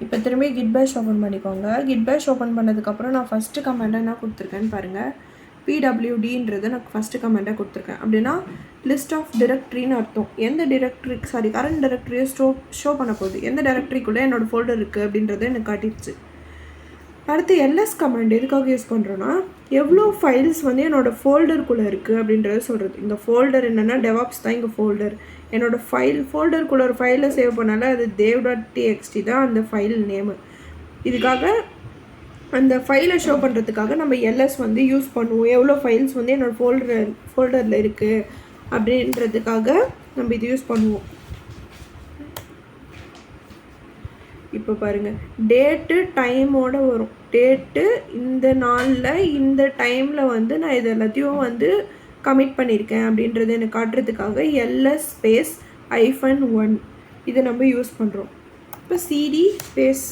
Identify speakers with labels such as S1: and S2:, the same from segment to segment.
S1: இப்போ திரும்பி கிட் பேஷ் ஓப்பன் பண்ணிக்கோங்க. கிட் பேஷ் ஓப்பன் பண்ணதுக்கப்புறம் நான் ஃபஸ்ட்டு கமெண்ட்டாக என்ன கொடுத்துருக்கேன்னு பாருங்கள். பிடபிள்யூடின்றது நான் ஃபஸ்ட்டு கமெண்ட்டாக கொடுத்துருக்கேன். அப்படின்னா லிஸ்ட் ஆஃப் டிரெக்ட்ரின்னு அர்த்தம். எந்த டிரெக்ட்ரி கரண்ட் டிரெக்ட்ரியை ஷோ பண்ண போகுது, எந்த டிரெக்ட்ரிக்குள்ளே என்னோடய ஃபோல்டர் இருக்குது அப்படின்றத எனக்கு காட்டிடுச்சு. அடுத்து எல்எஸ் கமெண்ட் எதுக்காக யூஸ் பண்ணுறோன்னா எவ்வளோ ஃபைல்ஸ் வந்து என்னோடய ஃபோல்டருக்குள்ளே இருக்குது அப்படின்றத சொல்கிறது. இந்த ஃபோல்டர் என்னென்னா டெவாப்ஸ் தான் இங்கே ஃபோல்டர். என்னோடய ஃபோல்டருக்குள்ளே ஒரு ஃபைலை சேவ் பண்ணால அது dev.txt தான் அந்த ஃபைல் நேமு. இதுக்காக அந்த ஃபைலை ஷோ பண்ணுறதுக்காக நம்ம எல்எஸ் வந்து யூஸ் பண்ணுவோம். எவ்வளோ ஃபைல்ஸ் வந்து என்னோடய ஃபோல்டரில் இருக்குது அப்படின்றதுக்காக நம்ம இது யூஸ் பண்ணுவோம். இப்போ பாருங்கள், டேட்டு டைமோடு வரும். டேட்டு இந்த நாளில் இந்த டைமில் வந்து நான் இது எல்லாத்தையும் வந்து கமிட் பண்ணியிருக்கேன் அப்படின்றது எனக்கு காட்டுறதுக்காக எல்எஸ் ஸ்பேஸ் -1 இதை நம்ம யூஸ் பண்ணுறோம். இப்போ சிடி ஸ்பேஸ்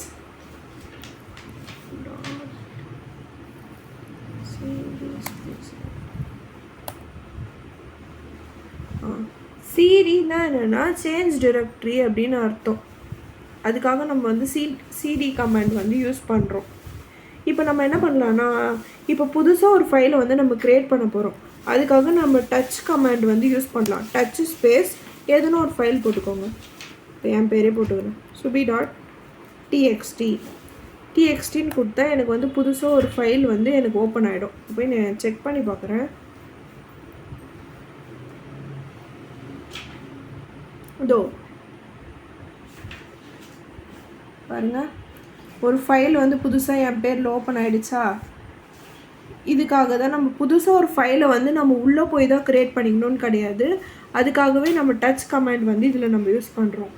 S1: சிடினா என்னென்னா சேஞ்ச் டிரெக்ட்ரி அப்படின்னு அர்த்தம். அதுக்காக நம்ம வந்து சிடி கமாண்ட் வந்து யூஸ் பண்ணுறோம். இப்போ நம்ம என்ன பண்ணலான்னா, இப்போ புதுசாக ஒரு ஃபைலை வந்து நம்ம க்ரியேட் பண்ண போகிறோம். அதுக்காக நம்ம டச் கமாண்ட் வந்து யூஸ் பண்ணலாம். டச் ஸ்பேஸ் எதுனா ஒரு ஃபைல் போட்டுக்கோங்க. இப்போ என் பேரே போட்டுக்கிறேன், subi.txt கொடுத்தா எனக்கு வந்து புதுசாக ஒரு ஃபைல் வந்து எனக்கு ஓப்பன் ஆகிடும். இப்போ நான் செக் பண்ணி பார்க்குறேன். இதோ பாருங்கள், ஒரு ஃபைல் வந்து புதுசாக என் பேரில் ஓப்பன் ஆகிடுச்சா. இதுக்காக தான் நம்ம புதுசாக ஒரு ஃபைலை வந்து நம்ம உள்ளே போய் தான் க்ரியேட் பண்ணிக்கணும்னு கிடையாது. அதுக்காகவே நம்ம டச் கமாண்ட் வந்து இதில் நம்ம யூஸ் பண்ணுறோம்.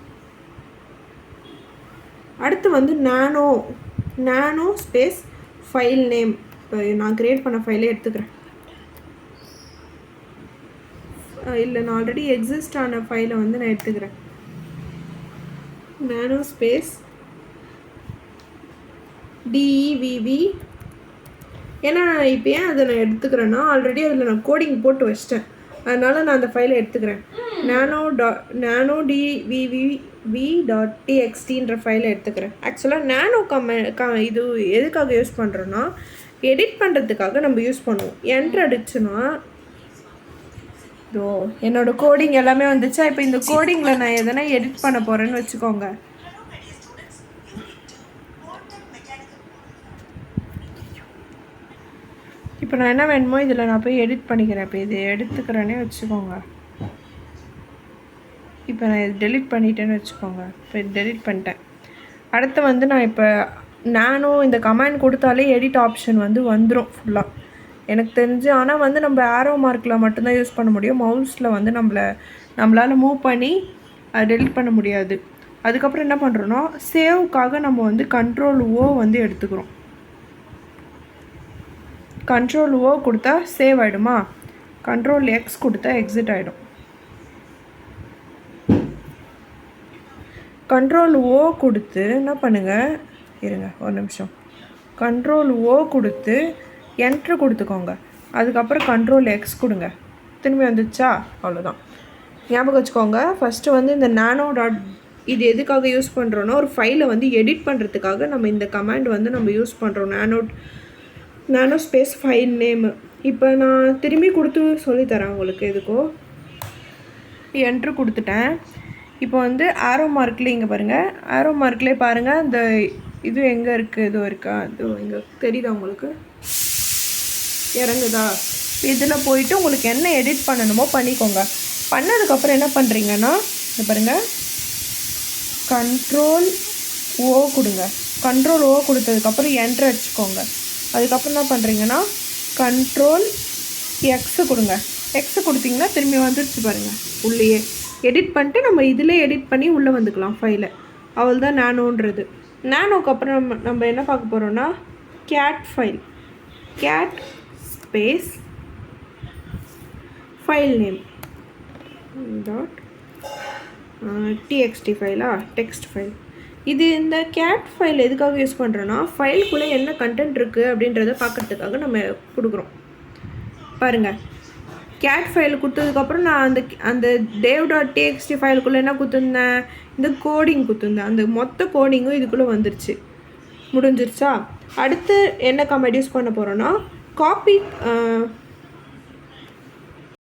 S1: அடுத்து வந்து நானோ ஸ்பேஸ் ஃபைல் நேம். இப்போ நான் க்ரியேட் பண்ண ஃபைலே எடுத்துக்கிறேன். இல்லை, நான் ஆல்ரெடி எக்ஸிஸ்ட் ஆன ஃபைலை வந்து நான் எடுத்துக்கிறேன். நானோ ஸ்பேஸ் DEVV. ஏன்னா நான் இப்போ ஏன் அதை நான் எடுத்துக்கிறேன்னா, ஆல்ரெடி அதில் நான் கோடிங் போட்டு வச்சிட்டேன். அதனால் நான் அந்த ஃபைலை எடுத்துக்கிறேன். nano.dvv.txt ஃபைலை எடுத்துக்கிறேன். ஆக்சுவலாக நானோ இது எதுக்காக யூஸ் பண்ணுறோன்னா, எடிட் பண்ணுறதுக்காக நம்ம யூஸ் பண்ணுவோம். என்ட்ரு அடிச்சுன்னா இதோ என்னோடய கோடிங் எல்லாமே வந்துச்சா. இப்போ இந்த கோடிங்கில் நான் எதனா எடிட் பண்ண போகிறேன்னு வச்சுக்கோங்க. இப்போ நான் என்ன வேணுமோ இதில் நான் போய் எடிட் பண்ணிக்கிறேன். இப்போ இது எடுத்துக்கிறேன்னே வச்சுக்கோங்க. இப்போ நான் இது டெலிட் பண்ணிட்டேன்னு வச்சுக்கோங்க. இப்போ இது டெலிட் பண்ணிட்டேன். அடுத்து வந்து நான் இப்போ நானும் இந்த கமாண்ட் கொடுத்தாலே எடிட் ஆப்ஷன் வந்து வந்துடும் ஃபுல்லாக எனக்கு தெரிஞ்சு. ஆனால் வந்து நம்ம ஆரோ மார்க்கில் மட்டும்தான் யூஸ் பண்ண முடியும். மவுஸில் வந்து நம்மளால் மூவ் பண்ணி டெலிட் பண்ண முடியாது. அதுக்கப்புறம் என்ன பண்ணுறோன்னா, சேவுக்காக நம்ம வந்து Ctrl+O வந்து எடுத்துக்கிறோம். Ctrl+O கொடுத்தா சேவ் ஆகிடுமா, Ctrl+X கொடுத்தா எக்ஸிட் ஆகிடும். Ctrl+O கொடுத்து என்ன பண்ணுங்கள், இருங்க ஒரு நிமிஷம். Ctrl+O கொடுத்து என்ட்ரு கொடுத்துக்கோங்க. அதுக்கப்புறம் Ctrl+X கொடுங்க. திரும்பி வந்துச்சா, அவ்வளோதான். ஞாபகம் வச்சுக்கோங்க. ஃபஸ்ட்டு வந்து இந்த இது எதுக்காக யூஸ் பண்ணுறோன்னா, ஒரு ஃபைலை வந்து எடிட் பண்ணுறதுக்காக நம்ம இந்த கமாண்ட் வந்து நம்ம யூஸ் பண்ணுறோம். நானோ ஸ்பேஸ் ஃபைல் நேமு. இப்போ நான் திரும்பி கொடுத்து சொல்லித்தரேன் உங்களுக்கு. எதுக்கோ என்ட்ரு கொடுத்துட்டேன். இப்போ வந்து ஆரோ மார்க்லேயே இங்கே பாருங்கள், ஆரோ மார்க்லேயே பாருங்கள் இந்த இது எங்கே இருக்குது, இது இருக்கா, இது இங்கே தெரியுதா உங்களுக்கு, இறங்குதா. இதில் போயிட்டு உங்களுக்கு என்ன எடிட் பண்ணணுமோ பண்ணிக்கோங்க. பண்ணதுக்கப்புறம் என்ன பண்ணுறீங்கன்னா, இந்த பாருங்கள் Ctrl+O கொடுங்க. Ctrl+O கொடுத்ததுக்கப்புறம் என்ட்ரு அடிச்சுக்கோங்க. அதுக்கப்புறம் என்ன பண்ணுறீங்கன்னா Ctrl+X கொடுங்க. எக்ஸு கொடுத்தீங்கன்னா திரும்பி வந்துடுச்சு பாருங்கள். உள்ளேயே எடிட் பண்ணிட்டு நம்ம இதிலே எடிட் பண்ணி உள்ளே வந்துக்கலாம் ஃபைலை. அவள் தான் நானோன்றது. நானோக்கு அப்புறம் நம்ம என்ன பார்க்க போகிறோன்னா, cat file. Cat space file name .txt ஃபைலா, டெக்ஸ்ட் ஃபைல். இது இந்த கேட் ஃபைல் எதுக்காக யூஸ் பண்ணுறோன்னா, ஃபைலுக்குள்ளே என்ன கண்டென்ட் இருக்குது அப்படின்றத பார்க்குறதுக்காக நம்ம கொடுக்குறோம். பாருங்கள், கேட் ஃபைல் கொடுத்ததுக்கப்புறம் நான் அந்த dev.txt ஃபைலுக்குள்ளே என்ன கொடுத்துருந்தேன், இந்த கோடிங் கொடுத்துருந்தேன், அந்த மொத்த கோடிங்கும் இதுக்குள்ளே வந்துருச்சு. முடிஞ்சிருச்சா? அடுத்து என்ன கமெண்ட் யூஸ் பண்ண போகிறோன்னா, காப்பி